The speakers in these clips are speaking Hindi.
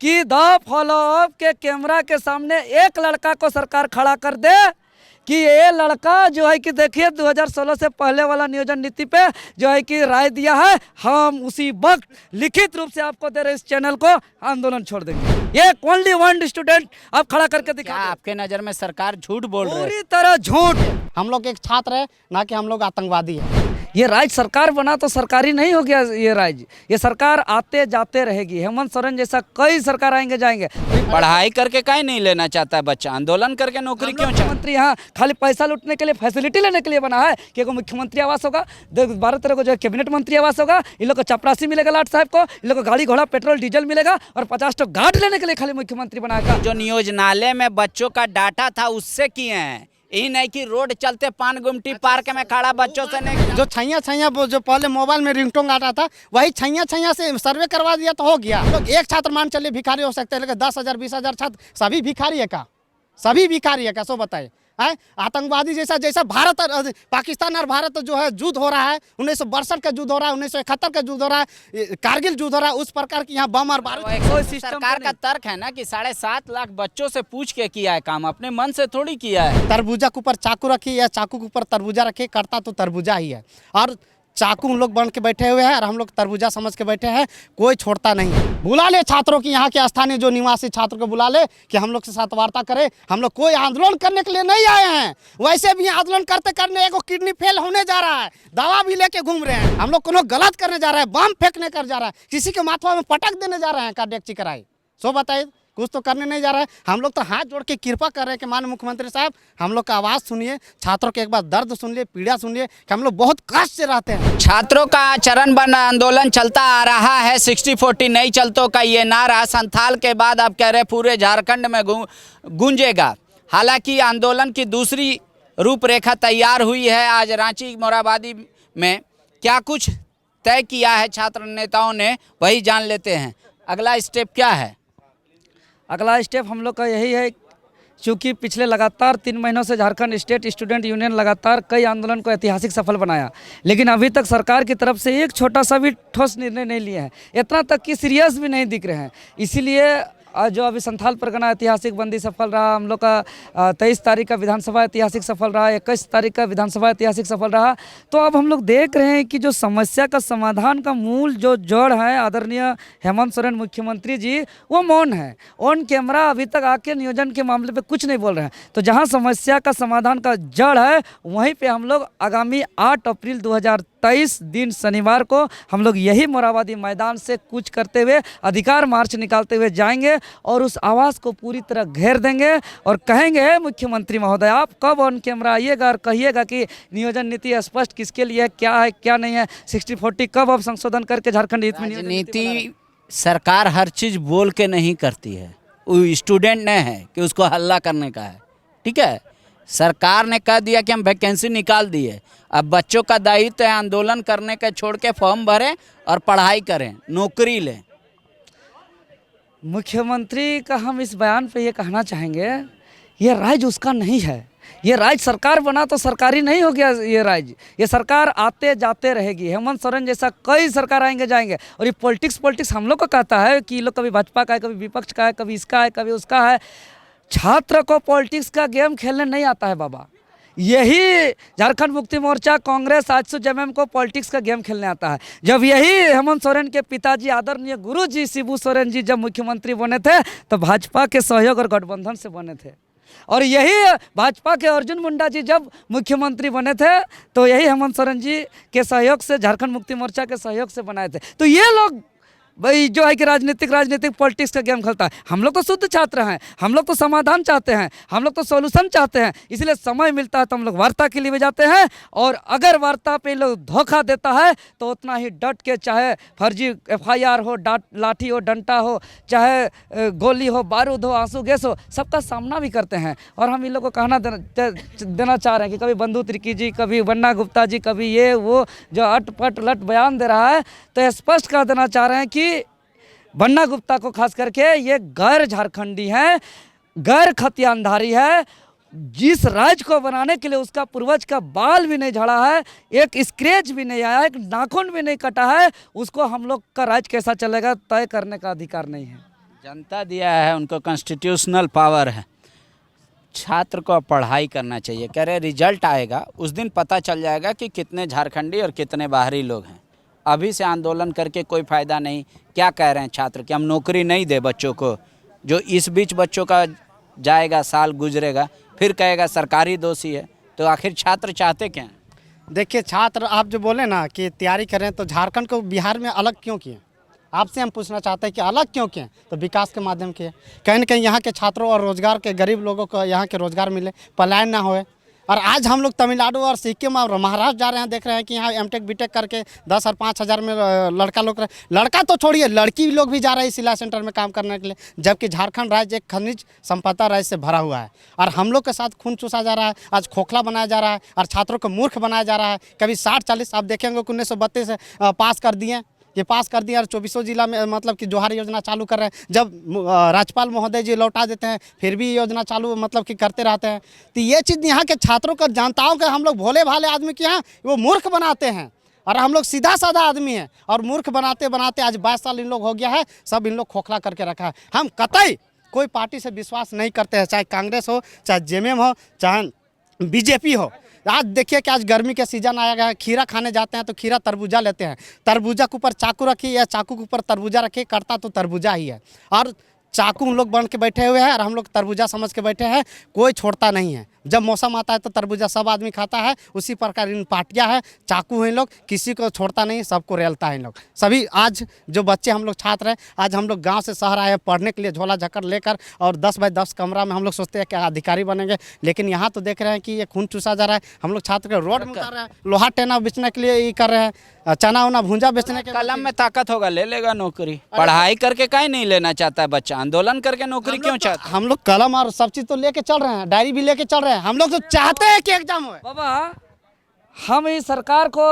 कि द फॉलोअप के कैमरा के सामने एक लड़का को सरकार खड़ा कर दे कि ये लड़का जो है कि देखिए 2016 से पहले वाला नियोजन नीति पे जो है कि राय दिया है, हम उसी वक्त लिखित रूप से आपको दे रहे इस चैनल को आंदोलन छोड़ देंगे। ये ओनली वन स्टूडेंट आप खड़ा करके दिखा। आपके नज़र में सरकार झूठ बोल रही है? पूरी तरह झूठ। हम लोग एक छात्र है, ना कि हम लोग आतंकवादी है। ये राज्य सरकार बना तो सरकारी नहीं हो गया ये राज्य, ये सरकार आते जाते रहेगी। हेमंत सोरेन जैसा कई सरकार आएंगे जाएंगे। पढ़ाई करके काहे नहीं लेना चाहता है बच्चा? आंदोलन करके नौकरी क्यों चाहता? मुख्यमंत्री यहाँ खाली पैसा लूटने के लिए, फैसिलिटी लेने के लिए बना है कि एगो मुख्यमंत्री आवास होगा, 12-13 को जो है कैबिनेट मंत्री आवास होगा, इन लोग को चपरासी मिलेगा लाट साहब को, इन लोग को गाड़ी घोड़ा पेट्रोल डीजल मिलेगा और 50 तो गार्ड लेने के लिए खाली मुख्यमंत्री बनाएगा। जो नियोजनालय में बच्चों का डाटा था उससे किए हैं, यही नहीं कि रोड चलते पान गुमटी पार्क में खड़ा बच्चों से नहीं। जो छैया जो पहले मोबाइल में रिंगटोन आता था, वही छैया से सर्वे करवा दिया तो हो गया। लोग एक छात्र मान चलिए भिखारी हो सकते हैं, लेकिन 10,000 20,000 छात्र सभी भिखारी है का? सभी भिखारी है का? सो बताए। आतंकवादी जैसा भारत और पाकिस्तान और भारत जो है युद्ध हो रहा है, 1962 का युद्ध हो रहा है, 1971 का युद्ध हो रहा है, कारगिल युद्ध हो रहा है, उस प्रकार की यहाँ बम और बारूद। सरकार का तर्क है ना कि 7.5 लाख बच्चों से पूछ के किया है काम, अपने मन से थोड़ी किया है। तरबूजा के ऊपर चाकू रखी या चाकू के ऊपर तरबूजा रखे, करता तो तरबूजा ही है। और चाकू हम लोग बन के बैठे हुए हैं और हम लोग तरबूजा समझ के बैठे हैं, कोई छोड़ता नहीं। बुला ले छात्रों की, यहाँ के स्थानीय जो निवासी छात्रों को बुला ले कि हम लोग के साथ वार्ता करें। हम लोग कोई आंदोलन करने के लिए नहीं आए हैं, वैसे भी आंदोलन करते करने एक किडनी फेल होने जा रहा है, दवा भी लेके घूम रहे हैं। हम लोग कोनो गलत करने जा रहे हैं, बम फेंकने कर जा रहा है, किसी के माथा में पटक देने जा रहे हैं का डेक्ची कराई। सो बताइए, कुछ तो करने नहीं जा रहा है। हम लोग तो हाथ जोड़ के कृपा कर रहे हैं कि माननीय मुख्यमंत्री साहब हम लोग का आवाज़ सुनिए, छात्रों के एक बार दर्द सुन लिए, पीड़ा सुन लिए कि हम लोग बहुत कष्ट से रहते हैं। छात्रों का चरणबद्ध आंदोलन चलता आ रहा है, 60-40 नहीं चलतों का ये नारा संथाल के बाद आप कह रहे पूरे झारखंड में गूंजेगा। हालांकि आंदोलन की दूसरी रूपरेखा तैयार हुई है। आज रांची मोरहाबादी में क्या कुछ तय किया है छात्र नेताओं ने, वही जान लेते हैं। अगला स्टेप क्या है? अगला स्टेप हम लोग का यही है, चूँकि पिछले लगातार 3 महीनों से झारखंड स्टेट स्टूडेंट यूनियन लगातार कई आंदोलन को ऐतिहासिक सफल बनाया, लेकिन अभी तक सरकार की तरफ से एक छोटा सा भी ठोस निर्णय नहीं लिया है, इतना तक कि सीरियस भी नहीं दिख रहे हैं। इसीलिए जो अभी संथाल परगना ऐतिहासिक बंदी सफल रहा, हम लोग का 23 तारीख का विधानसभा ऐतिहासिक सफल रहा, 21 तारीख का विधानसभा ऐतिहासिक सफल रहा। तो अब हम लोग देख रहे हैं कि जो समस्या का समाधान का मूल जो जड़ है, आदरणीय हेमंत सोरेन मुख्यमंत्री जी वो मौन है, ऑन कैमरा अभी तक आके नियोजन के मामले पे कुछ नहीं बोल रहे हैं। तो जहाँ समस्या का समाधान का जड़ है, वहीं पर हम लोग आगामी 8 अप्रैल 2023 दिन शनिवार को हम लोग यही मोरहाबादी मैदान से कूच करते हुए अधिकार मार्च निकालते हुए जाएंगे और उस आवाज़ को पूरी तरह घेर देंगे और कहेंगे, मुख्यमंत्री महोदय आप कब ऑन कैमरा आइएगा और कहिएगा कि नियोजन नीति स्पष्ट किसके लिए है, क्या नहीं है, 60-40 कब अब संशोधन करके झारखंड हित में नीति। सरकार हर चीज़ बोल के नहीं करती है, वो स्टूडेंट ने है कि उसको हल्ला करने का है। ठीक है, सरकार ने कह दिया कि हम वैकेंसी निकाल दिए, अब बच्चों का दायित्व है आंदोलन करने का, छोड़ के फॉर्म भरें और पढ़ाई करें, नौकरी लें। मुख्यमंत्री का हम इस बयान पे ये कहना चाहेंगे, ये राज्य उसका नहीं है। ये राज्य सरकार बना तो सरकारी नहीं हो गया ये राज्य, ये सरकार आते जाते रहेगी। हेमंत सोरेन जैसा कई सरकार आएंगे जाएंगे और ये पॉलिटिक्स हम लोग को कहता है कि लोग कभी भाजपा का है, कभी विपक्ष का है, कभी इसका है, कभी उसका है। छात्र को पॉलिटिक्स का गेम खेलने नहीं आता है बाबा। यही झारखंड मुक्ति मोर्चा, कांग्रेस, आजसू जेएमएम को पॉलिटिक्स का गेम खेलने आता है। जब यही हेमंत सोरेन के पिताजी आदरणीय गुरुजी शिबू सोरेन जी जब मुख्यमंत्री बने थे तो भाजपा के सहयोग और गठबंधन से बने थे, और यही भाजपा के अर्जुन मुंडा जी जब मुख्यमंत्री बने थे तो यही हेमंत सोरेन जी के सहयोग से, झारखंड मुक्ति मोर्चा के सहयोग से बनाए थे। तो ये लोग भाई जो है कि राजनीतिक पॉलिटिक्स का गेम खेलता है। हम लोग तो शुद्ध छात्र हैं, हम लोग तो समाधान चाहते हैं, हम लोग तो सॉल्यूशन चाहते हैं। इसलिए समय मिलता है तो हम लोग वार्ता के लिए भी जाते हैं, और अगर वार्ता पे लोग धोखा देता है तो उतना ही डट के, चाहे फर्जी FIR हो, लाठी हो, डंटा हो, चाहे गोली हो, बारूद हो, आंसू गैस हो, सबका सामना भी करते हैं। और हम इन लोग को कहना देना चाह रहे हैं कि कभी बंधु तिर्की जी, कभी बन्ना गुप्ता जी, कभी ये वो जो अटपट लट बयान दे रहा है, तो स्पष्ट कर देना चाह रहे हैं कि बन्ना गुप्ता को खास करके ये गैर झारखंडी है, गैर खतियानधारी है। जिस राज्य को बनाने के लिए उसका पूर्वज का बाल भी नहीं झड़ा है, एक स्क्रैच भी नहीं आया, एक नाखून भी नहीं कटा है, उसको हम लोग का राज्य कैसा चलेगा तय करने का अधिकार नहीं है। जनता दिया है, उनको कॉन्स्टिट्यूशनल पावर है। छात्र को अब पढ़ाई करना चाहिए। कह रहे रिजल्ट आएगा उस दिन पता चल जाएगा कि कितने झारखंडी और कितने बाहरी लोग हैं। अभी से आंदोलन करके कोई फ़ायदा नहीं। क्या कह रहे हैं छात्र कि हम नौकरी नहीं दे बच्चों को, जो इस बीच बच्चों का जाएगा, साल गुजरेगा, फिर कहेगा सरकारी दोषी है। तो आखिर छात्र चाहते क्या हैं? देखिए, छात्र आप जो बोले ना कि तैयारी करें, तो झारखंड को बिहार में अलग क्यों किए? आपसे हम पूछना चाहते हैं कि अलग क्यों किए? तो विकास के माध्यम किए। कहीं न कहीं यहाँ के छात्रों और रोजगार के गरीब लोगों को यहाँ के रोजगार मिले, पलायन ना होए। और आज हम लोग तमिलनाडु और सिक्किम और महाराष्ट्र जा रहे हैं, देख रहे हैं कि यहाँ एमटेक बीटेक करके 10 और 5 हज़ार में लड़का तो छोड़िए, लड़की लोग भी जा रहे हैं सिलाई सेंटर में काम करने के लिए। जबकि झारखंड राज्य एक खनिज संपदा राज्य से भरा हुआ है और हम लोग के साथ खून चूसा जा रहा है, आज खोखला बनाया जा रहा है और छात्रों को मूर्ख बनाया जा रहा है। कभी 60-40 आप देखेंगे कि 1932 पास कर दिए, ये पास कर दिया और 24 जिला में मतलब कि जोहार योजना चालू कर रहे हैं। जब राज्यपाल महोदय जी लौटा देते हैं फिर भी योजना चालू मतलब कि करते रहते हैं। तो ये चीज़ यहाँ के छात्रों को, जनताओं के, हम लोग भोले भाले आदमी के यहाँ वो मूर्ख बनाते हैं और हम लोग सीधा साधा आदमी हैं और मूर्ख बनाते बनाते आज 22 साल इन लोग हो गया है, सब इन लोग खोखला करके रखा है। हम कतई कोई पार्टी से विश्वास नहीं करते हैं, चाहे कांग्रेस हो, चाहे जेएमएम हो, चाहे बीजेपी हो। आज देखिए कि आज गर्मी के सीजन आया गया है, खीरा खाने जाते हैं तो खीरा तरबूजा लेते हैं, तरबूजा के ऊपर चाकू रखिए या चाकू के ऊपर तरबूजा रखिए, कटता तो तरबूजा ही है। और चाकू हम लोग बन के बैठे हुए हैं और हम लोग तरबूजा समझ के बैठे हैं, कोई छोड़ता नहीं है। जब मौसम आता है तो तरबूजा सब आदमी खाता है, उसी प्रकार इन पार्टियां हैं, चाकू हैं लोग, किसी को छोड़ता नहीं, सबको रेलता है इन लोग। सभी आज जो बच्चे हम लोग छात्र हैं, आज हम लोग गांव से शहर आए हैं पढ़ने के लिए, झोला झक्कर लेकर, और 10 बाय 10 कमरा में हम लोग सोचते हैं कि अधिकारी बनेंगे। लेकिन यहाँ तो देख रहे हैं कि ये खून चूसा जा रहा है। हम लोग छात्र के रोड में उतार रहे हैं, लोहा टेना बेचने के लिए ये कर रहे हैं, चना उना भूंजा बेचने के। कलम में ताकत होगा ले लेगा नौकरी। पढ़ाई करके काहे नहीं लेना चाहता है बच्चा? आंदोलन करके नौकरी क्यों चाहता है? हम लोग कलम और सब चीज़ तो लेके चल रहे हैं, डायरी भी लेके चल रहे हैं। हम लोग तो चाहते हैं कि एग्जाम हो। बाबा, हम इस सरकार को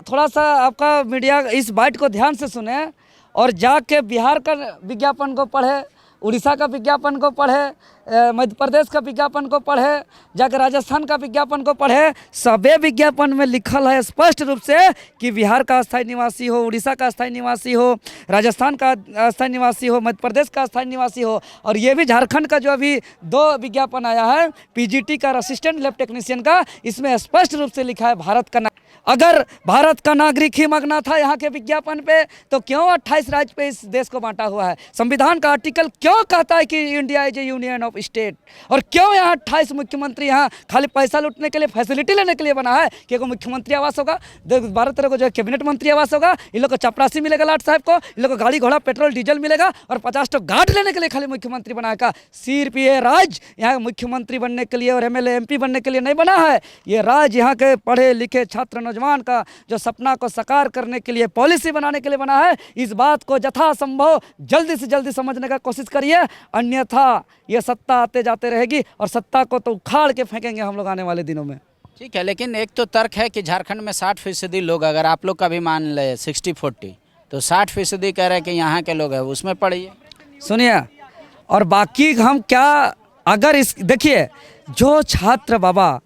थोड़ा सा, आपका मीडिया इस बात को ध्यान से सुने और जाके बिहार का विज्ञापन को पढ़े, उड़ीसा का विज्ञापन को पढ़े, मध्य प्रदेश का विज्ञापन को पढ़े, जाकर राजस्थान का विज्ञापन को पढ़े। सबे विज्ञापन में लिखल है स्पष्ट रूप से कि बिहार का अस्थायी निवासी हो, उड़ीसा का अस्थायी निवासी हो, राजस्थान का अस्थायी निवासी हो, मध्य प्रदेश का अस्थायी निवासी हो। और ये भी झारखंड का जो अभी 2 विज्ञापन आया है पीजीटी का, असिस्टेंट लैब टेक्नीशियन का, इसमें स्पष्ट रूप से लिखा है भारत का। अगर भारत का नागरिक ही मगना था यहाँ के विज्ञापन पे, तो क्यों 28 राज्य पे इस देश को बांटा हुआ है? संविधान का आर्टिकल क्यों कहता है कि India is A union of state? और क्यों यहाँ 28 मुख्यमंत्री यहाँ खाली पैसा लूटने के लिए, फैसिलिटी लेने के लिए बना है कि एगो मुख्यमंत्री आवास होगा, 12-13 को जो है कैबिनेट मंत्री आवास होगा, इन लोग को चपरासी मिलेगा लाट साहब को, इन लोग को गाड़ी घोड़ा पेट्रोल डीजल मिलेगा, और 50 तो गार्ड लेने के लिए खाली मुख्यमंत्री बनाएगा। सिर्फ ये राज्य यहाँ मुख्यमंत्री बनने के लिए और एमएलए एमपी बनने के लिए नहीं बना है। ये राज्य यहाँ के पढ़े लिखे छात्र नौजवान का जो सपना को साकार करने के लिए, पॉलिसी बनाने के लिए बना है। इस बात को यथासंभव जल्दी से जल्दी समझने का कोशिश करिए, अन्यथा ये सत्ता आते जाते रहेगी और सत्ता को तो उखाड़ के फेंकेंगे हम लोग आने वाले दिनों में। ठीक है, लेकिन एक तो तर्क है कि झारखंड में 60% लोग, अगर आप लोग का भी मान ले 60-40, तो 60% कह रहे हैं कि यहाँ के लोग हैं, उसमें पढ़िए। सुनिए, और बाकी हम क्या, अगर इस देखिए जो छात्र बाबा,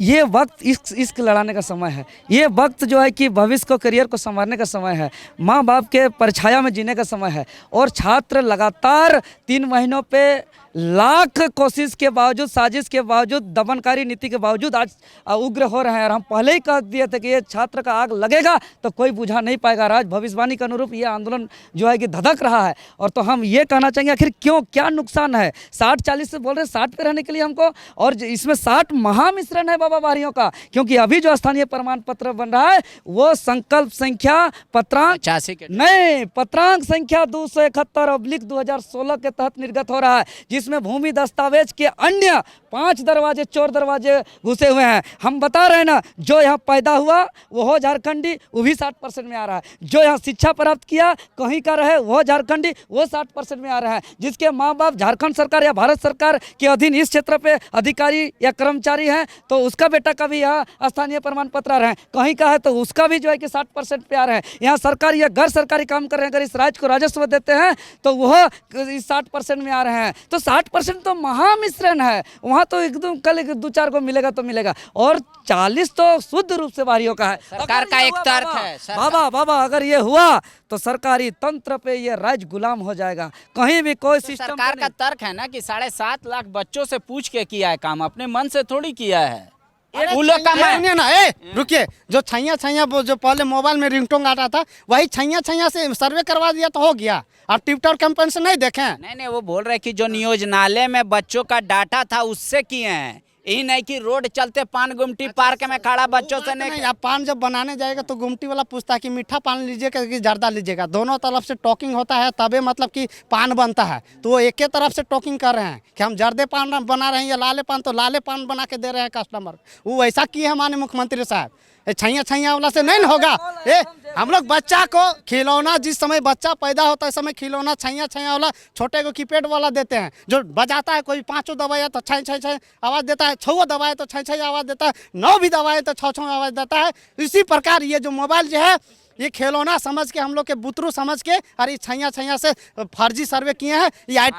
ये वक्त इश्क लड़ाने का समय है। ये वक्त जो है कि भविष्य को, करियर को संवारने का समय है, माँ बाप के परछाया में जीने का समय है। और छात्र लगातार 3 महीनों पे लाख कोशिश के बावजूद, साजिश के बावजूद, दमनकारी नीति के बावजूद आज उग्र हो रहे हैं। और हम पहले ही कह दिए थे कि ये छात्र का आग लगेगा तो कोई बुझा नहीं पाएगा। आज भविष्यवाणी के अनुरूप ये आंदोलन जो है कि धधक रहा है। और तो हम ये कहना चाहेंगे, आखिर क्यों, क्या नुकसान है? 60-40 से बोल रहे हैं, 60 पे रहने के लिए हमको, और इसमें 60 महामिश्रण है बाबा बाहरियों का। क्योंकि अभी जो स्थानीय प्रमाण पत्र बन रहा है वो संकल्प संख्या पत्रांक 85 के नहीं, पत्रांक संख्या 271/2016 के तहत निर्गत हो रहा है, जिसमें भूमि दस्तावेज के अन्य 5 दरवाजे, चोर दरवाजे घुसे हुए हैं। हम बता रहे हैं ना, जो यहाँ पैदा हुआ वो हो झारखंडी, वो भी 60% में आ रहा है। जो यहाँ शिक्षा प्राप्त किया कहीं का रहे वो झारखंडी, वो 60% में आ रहा है। जिसके माँ बाप झारखंड सरकार या भारत सरकार के अधीन इस क्षेत्र पे अधिकारी या कर्मचारी हैं, तो उसका बेटा का भी यहाँ स्थानीय प्रमाण पत्र आ रहे हैं। कहीं का है तो उसका भी जो है कि 60% पे आ रहे हैं। यहाँ सरकारी या गैर सरकारी काम कर रहे हैं, अगर इस राज्य को राजस्व देते हैं तो वह इस 60% में आ रहे हैं। तो 60% तो महामिश्रण है। वहाँ तो एकदम कल 2-4 को मिलेगा तो मिलेगा, और 40 तो शुद्ध रूप से बाहरियों का है। सरकार का एक तर्क है। बाबा, अगर ये हुआ तो सरकारी तंत्र पे ये राज्य गुलाम हो जाएगा। कहीं भी कोई सिस्टम सरकार का तर्क है ना कि 7.5 लाख बच्चों से पूछ के किया है काम, अपने मन से थोड़ी किया है। उन लोग का सुनिए ना, रुकिए, जो छैया जो पहले मोबाइल में रिंगटोन आता था वही छैया से सर्वे करवा दिया तो हो गया। आप ट्विटर कैंपेन से नहीं देखें? नहीं, वो बोल रहे कि जो नियोजनालय में बच्चों का डाटा था उससे किए हैं, यही नहीं कि रोड चलते पान गुमटी पार्क में खड़ा बच्चों से नहीं। आप पान जब बनाने जाएगा तो गुमटी वाला पूछता है कि मीठा पान लीजिएगा कि जर्दा लीजिएगा, दोनों तरफ से टॉकिंग होता है तबे मतलब कि पान बनता है। तो वो एक ही तरफ से टॉकिंग कर रहे हैं कि हम जर्दे पान बना रहे हैं या लाले पान, तो लाले पान बना के दे रहे हैं कस्टमर। वो वैसा किए है माननीय मुख्यमंत्री साहब। छैया वाला से नहीं होगा। हम लोग बच्चा को खिलौना, जिस समय बच्चा पैदा होता है समय खिलौना छैया वाला छोटे को कीपैड वाला देते हैं, जो बजाता है। कोई 5 दबाया तो छै आवाज़ देता है, 6 दबाए तो छै आवाज़ देता है, 9 भी दबाए तो 6 आवाज़ देता है। इसी प्रकार ये जो मोबाइल जो है ये खिलौना समझ के हम लोग के बुतरू समझ के और ये छैया से फर्जी सर्वे किए हैं। ये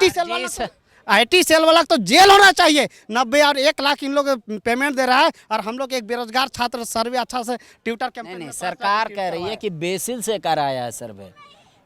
IT सेल वाला तो जेल होना चाहिए। 90 और 1 लाख इन लोग पेमेंट दे रहा है और हम लोग एक बेरोजगार छात्र सर्वे अच्छा से ट्विटर कैंपेन। नहीं, सरकार कह रही है कि बेसिल से कराया है सर्वे।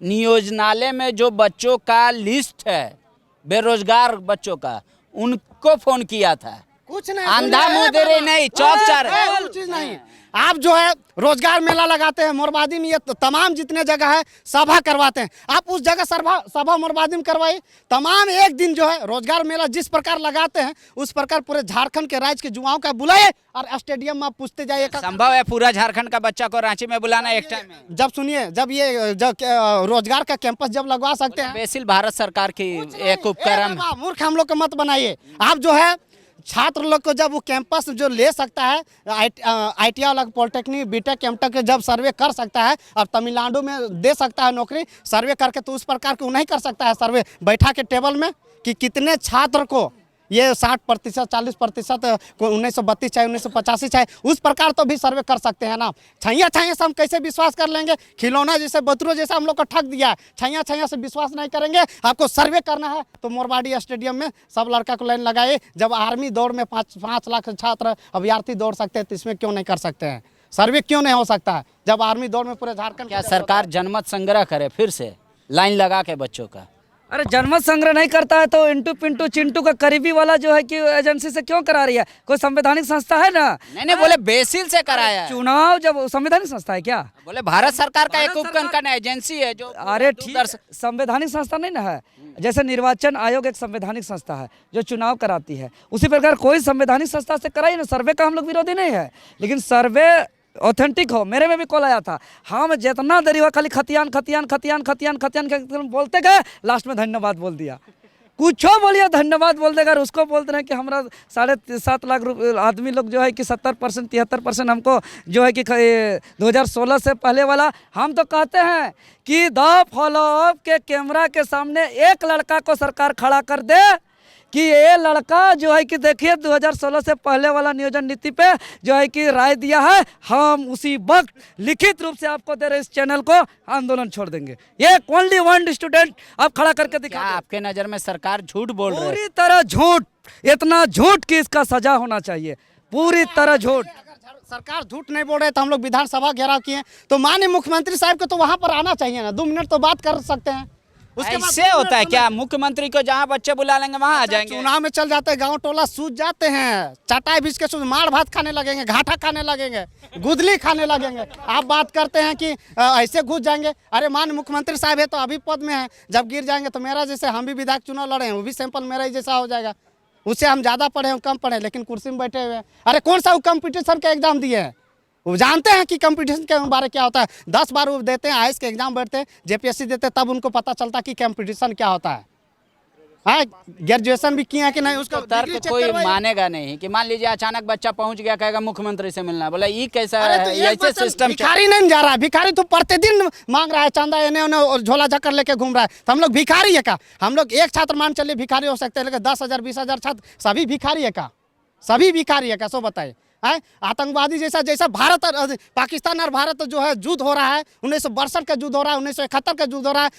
नियोजनालय में जो बच्चों का लिस्ट है बेरोजगार बच्चों का, उनको फोन किया था। कुछ नहीं, अंधा मुंह नहीं, चौक चार चीज नहीं। आप जो है रोजगार मेला लगाते हैं मोरबादी में, ये तो तमाम जितने जगह है सभा करवाते हैं। आप उस जगह सभा मोरबादी में करवाइए। तमाम एक दिन जो है रोजगार मेला जिस प्रकार लगाते हैं उस प्रकार पूरे झारखंड के राज्य के युवाओं का बुलाए और स्टेडियम में आप पूछते जाइए। संभव है पूरा झारखंड का बच्चा को रांची में बुलाना एक टाइम में? जब सुनिए, जब ये रोजगार का कैंपस जब लगवा सकते हैं। बेसिल भारत सरकार की एक उपक्रम। मूर्ख हम लोग को मत बनाइए। आप जो है छात्र लोग को जब वो कैंपस जो ले सकता है, ITI वाला पॉलिटेक्निक बीटेक एमटेक जब सर्वे कर सकता है और तमिलनाडु में दे सकता है नौकरी सर्वे करके, तो उस प्रकार के वो नहीं कर सकता है सर्वे बैठा के टेबल में कि कितने छात्र को ये 60%, 40%, 1932 चाहे 1985 चाहे, उस प्रकार तो भी सर्वे कर सकते हैं ना। छैया से हम कैसे विश्वास कर लेंगे? खिलौना जैसे बतरो जैसा हम लोग को ठग दिया। छैया से विश्वास नहीं करेंगे। आपको सर्वे करना है तो मोरबाडी स्टेडियम में सब लड़का को लाइन लगाए। जब आर्मी दौड़ में 5 लाख छात्र अभ्यर्थी दौड़ सकते हैं तो इसमें क्यों नहीं कर सकते हैं? सर्वे क्यों नहीं हो सकता है जब आर्मी दौड़ में पूरे झारखंड? क्या सरकार जनमत संग्रह करे फिर से लाइन लगा के बच्चों का? अरे जनमत संग्रह नहीं करता है तो इंटू पिंटू चिंटू का करीबी वाला जो है कि एजेंसी से क्यों करा रही है? कोई संवैधानिक संस्था है ना? नहीं, बोले बेसिल से कराया है। चुनाव जब संवैधानिक संस्था है क्या? बोले भारत सरकार का एक उपकरण एजेंसी है जो। अरे ठीक, संवैधानिक संस्था नहीं ना है? जैसे निर्वाचन आयोग एक संवैधानिक संस्था है जो चुनाव कराती है, उसी प्रकार कोई संवैधानिक संस्था से कराइए ना। सर्वे का हम लोग विरोधी नहीं है, लेकिन सर्वे ऑथेंटिक हो। मेरे में भी कॉल आया था, हम जितना देरी हुआ खाली खतियान बोलते गए, लास्ट में धन्यवाद बोल दिया। कुछ बोलिए धन्यवाद बोल देगा। उसको बोलते हैं कि हमारा 7.5 लाख आदमी लोग जो है कि 70% 73% हमको जो है कि 2016 से पहले वाला। हम तो कहते हैं कि द फॉलोअप के कैमरा के सामने एक लड़का को सरकार खड़ा कर दे कि ये लड़का जो है कि देखिए 2016 से पहले वाला नियोजन नीति पे जो है कि राय दिया है, हम उसी वक्त लिखित रूप से आपको दे रहे इस चैनल को आंदोलन छोड़ देंगे। ये ओनली 1 स्टूडेंट आप खड़ा करके दिखा। आपके नजर में सरकार झूठ बोल रही है? पूरी तरह झूठ, इतना झूठ कि इसका सजा होना चाहिए। पूरी तरह झूठ। सरकार झूठ नहीं बोल रहे तो हम लोग विधानसभा घेराव किए, तो माननीय मुख्यमंत्री साहब को तो वहां पर आना चाहिए ना। 2 मिनट तो बात कर सकते हैं। ऐसे होता है क्या? मुख्यमंत्री को जहाँ बच्चे बुला लेंगे वहाँ आ जाएंगे? चुनाव में चल जाते हैं, गांव टोला सूझ जाते हैं, चटाई बीच के सूझ, मार भात खाने लगेंगे, घाटा खाने लगेंगे, गुदली खाने लगेंगे। आप बात करते हैं कि ऐसे घुस जाएंगे। अरे माननीय मुख्यमंत्री साहब है तो अभी पद में है, जब गिर जाएंगे तो मेरा जैसे हम भी विधायक चुनाव लड़े हैं वो भी सैंपल मेरा ही जैसा हो जाएगा। उससे हम ज़्यादा पढ़े हैं कम पढ़े लेकिन कुर्सी में बैठे हुए हैं। अरे कौन सा वो कंपटीशन का एग्जाम दिए हैं? वो जानते हैं कि कंपटीशन के बारे क्या होता है। 10 बार वो देते हैं, IAS के एग्जाम बैठते हैं, JPSC देते हैं, तब उनको पता चलता कि कंपटीशन क्या होता है। हाँ, ग्रेजुएशन भी किया कि नहीं उसका तर्क कोई मानेगा नहीं कि मान लीजिए अचानक बच्चा पहुंच गया, कहेगा मुख्यमंत्री से मिलना, बोला ये कैसा है? ऐसे सिस्टम भिखारी नहीं जा रहा है। भिखारी तो प्रतिदिन मांग रहा है चंदा, इन्हें उन्हें झोला झक्कर लेके घूम रहा है। तो हम लोग भिखारी है क्या? हम लोग एक छात्र मान चलिए भिखारी हो सकते हैं, लेकिन 10,000 20,000 छात्र सभी भिखारी है क्या? सभी भिखारी है क्या? सो बताइए। आतंकवादी जैसा भारत और पाकिस्तान और भारत जो है युद्ध हो रहा है, 1962 का युद्ध हो रहा है, 1971 का युद्ध हो रहा है,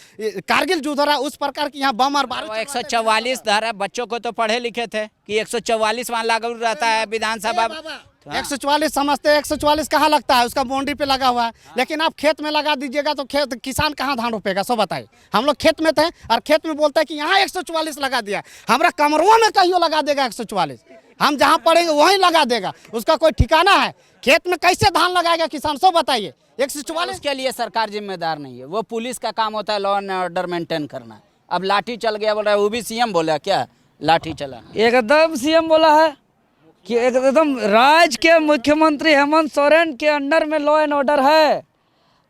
कारगिल युद्ध हो रहा है, उस प्रकार की यहाँ बम और बारूद। 144 धारा बच्चों को तो पढ़े लिखे थे कि 144 वहाँ लागू रहता है विधानसभा। 144 समझते हैं, 144 कहाँ लगता है, उसका बाउंड्री पे लगा हुआ है। लेकिन आप खेत में लगा दीजिएगा तो खेत किसान कहाँ धान रोपेगा, सो बताइए। हम लोग खेत में थे और खेत में बोलते हैं कि यहाँ 144 लगा दिया, हमारा कमरुआ में कहीं लगा देगा 144, हम जहाँ पड़ेंगे वहीं लगा देगा, उसका कोई ठिकाना है? खेत में कैसे धान लगाएगा किसान, सो बताइए। 144 के लिए सरकार जिम्मेदार नहीं है, वो पुलिस का काम होता है लॉ एंड ऑर्डर मेंटेन करना। अब लाठी चल गया बोल रहा है, वो भी सीएम बोला क्या लाठी चला? एकदम सीएम बोला है कि एकदम राज्य के मुख्यमंत्री हेमंत सोरेन के अंडर में लॉ एंड ऑर्डर है,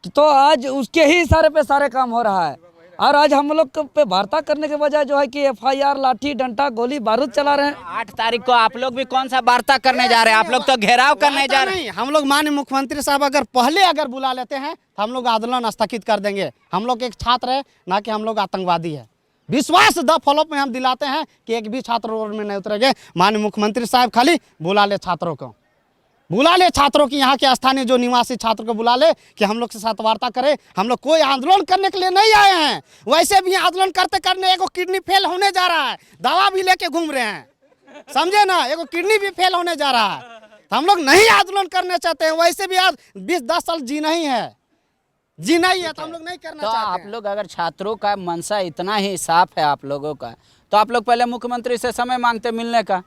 तो आज उसके ही इशारे पे सारे काम हो रहा है। और आज हम लोग पे वार्ता करने के बजाय जो है कि एफआईआर, लाठी डंडा, गोली बारूद चला रहे हैं। 8 तारीख को आप लोग भी कौन सा वार्ता करने जा रहे हैं? आप लोग तो घेराव करने जा रहे हैं। नहीं, हम लोग माननीय मुख्यमंत्री साहब अगर पहले अगर बुला लेते हैं तो हम लोग आंदोलन स्थगित कर देंगे। हम लोग एक छात्र है, ना कि हम लोग आतंकवादी है। विश्वास द फॉलोअप में हम दिलाते हैं कि एक भी छात्र रोड में नहीं उतरेंगे। माननीय मुख्यमंत्री साहब खाली बुला ले छात्रों को, बुला ले छात्रों की, यहाँ के स्थानीय जो निवासी छात्र को बुला ले कि हम लोग के साथ वार्ता करें। हम लोग कोई आंदोलन करने के लिए नहीं आए हैं, वैसे भी आंदोलन करते करने एगो किडनी फेल होने जा रहा है, दवा भी लेके घूम रहे हैं, समझे ना, एगो किडनी भी फेल होने जा रहा है। तो हम लोग नहीं आंदोलन करने चाहते हैं, वैसे भी आज 20-10 साल जीना ही है, जीना ही है, तो हम लोग नहीं करना तो चाहते आप हैं। लोग अगर छात्रों का मनसा इतना ही साफ है आप लोगों का, तो आप लोग पहले मुख्यमंत्री से समय मांगते मिलने का,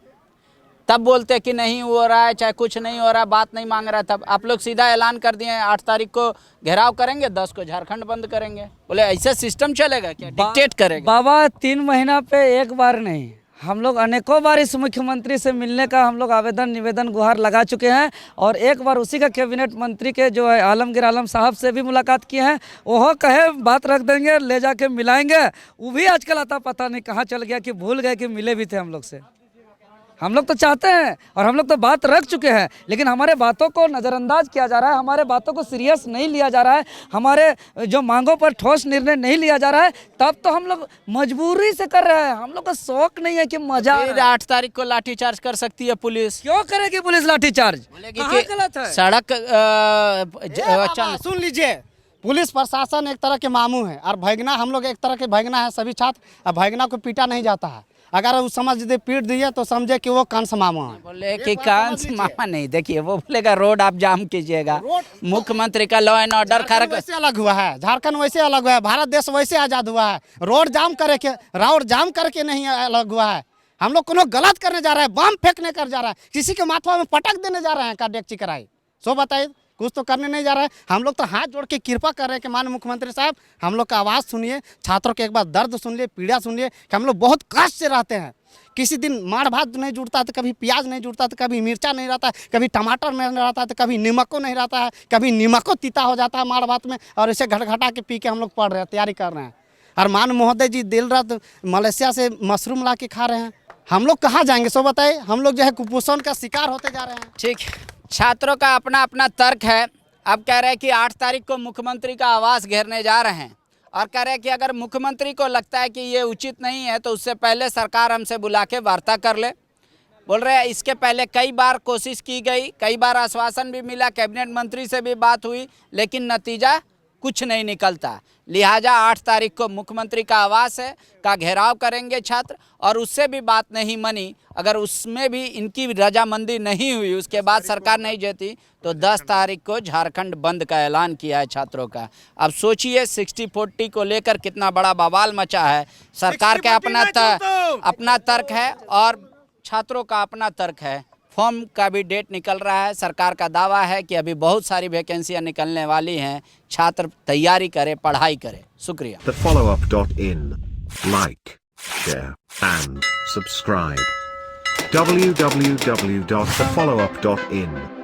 तब बोलते कि नहीं हो रहा है, चाहे कुछ नहीं हो रहा, बात नहीं मांग रहा। तब आप लोग सीधा ऐलान कर दिए 8 तारीख को घेराव करेंगे, 10 को झारखंड बंद करेंगे। बोले ऐसे सिस्टम चलेगा क्या? डिक्टेट करेगा? बाबा 3 महीना पे एक बार नहीं, हम लोग अनेकों बार इस मुख्यमंत्री से मिलने का हम लोग आवेदन, निवेदन, गुहार लगा चुके हैं। और एक बार उसी का कैबिनेट मंत्री के जो है आलमगीर आलम साहब से भी मुलाकात किए हैं। वो कहे बात रख देंगे, ले जाके मिलाएंगे, वो भी आजकल आता पता नहीं कहाँ चल गया कि भूल गए कि मिले भी थे हम लोग से। हम लोग तो चाहते हैं और हम लोग तो बात रख चुके हैं, लेकिन हमारे बातों को नज़रअंदाज किया जा रहा है, हमारे बातों को सीरियस नहीं लिया जा रहा है, हमारे जो मांगों पर ठोस निर्णय नहीं लिया जा रहा है। तब तो हम लोग मजबूरी से कर रहे हैं, हम लोग का शौक नहीं है कि मजा। 8 तारीख को लाठीचार्ज कर सकती है पुलिस। क्यों करेगी पुलिस लाठीचार्ज? बोलेगी कहाँ कि गलत है? सड़क बाबा, सुन लीजिए, पुलिस प्रशासन एक तरह के मामू है और भैगना, हम लोग एक तरह के भैगना है सभी छात्र। और भैगना को पीटा नहीं जाता है, अगर वो समझ दे पीट दिए तो समझे कि वो कंस मामा है। बोले कि कंस मामा नहीं, देखिए वो बोलेगा रोड आप जाम कीजिएगा। मुख्यमंत्री का लॉ एंड ऑर्डर खड़ा वैसे अलग हुआ है, झारखंड वैसे अलग हुआ है, भारत देश वैसे आज़ाद हुआ है। रोड जाम करे के, रोड जाम करके नहीं अलग हुआ है। हम लोग कोनो गलत करने जा रहा है, बम फेंकने कर जा रहा है, किसी के माथा में पटक देने जा रहे हैं का डेक्ची कराई, सो बताइए, कुछ तो करने नहीं जा रहा है। हम लोग तो हाथ जोड़ के कृपा कर रहे हैं कि माननीय मुख्यमंत्री साहब हम लोग का आवाज़ सुनिए, छात्रों के एक बार दर्द सुन लिए, पीड़ा सुन लिए कि हम लोग बहुत कष्ट से रहते हैं। किसी दिन माड़ भात नहीं जुड़ता तो कभी प्याज नहीं जुड़ता, तो कभी मिर्चा नहीं रहता, कभी टमाटर नहीं रहता, तो कभी नमको नहीं रहता है, कभी नमको तीता हो जाता है माड़ भात में, और इसे घटघटा के पी के हम लोग पढ़ रहे हैं, तैयारी कर रहे हैं। और मान महोदय जी दिल रात मलेशिया से मशरूम ला के खा रहे हैं, हम लोग कहाँ जाएंगे, सो बताइए। हम लोग जो है कुपोषण का शिकार होते जा रहे हैं। ठीक, छात्रों का अपना अपना तर्क है। अब कह रहे हैं कि 8 तारीख को मुख्यमंत्री का आवास घेरने जा रहे हैं, और कह रहे हैं कि अगर मुख्यमंत्री को लगता है कि ये उचित नहीं है तो उससे पहले सरकार हमसे बुला के वार्ता कर ले। बोल रहे हैं इसके पहले कई बार कोशिश की गई, कई बार आश्वासन भी मिला, कैबिनेट मंत्री से भी बात हुई, लेकिन नतीजा कुछ नहीं निकलता। लिहाजा 8 तारीख को मुख्यमंत्री का आवास है का घेराव करेंगे छात्र, और उससे भी बात नहीं मनी, अगर उसमें भी इनकी रजामंदी नहीं हुई, उसके बाद सरकार नहीं जीती, तो 10 तारीख को झारखंड बंद का ऐलान किया है छात्रों का। अब सोचिए 60-40 को लेकर कितना बड़ा बवाल मचा है। सरकार का अपना तर्क है और छात्रों का अपना तर्क है। फॉर्म का भी डेट निकल रहा है। सरकार का दावा है कि अभी बहुत सारी वैकेंसियां निकलने वाली हैं, छात्र तैयारी करें, पढ़ाई करें। शुक्रिया। TheFollowUp.in, like, share and subscribe. www.thefollowup.in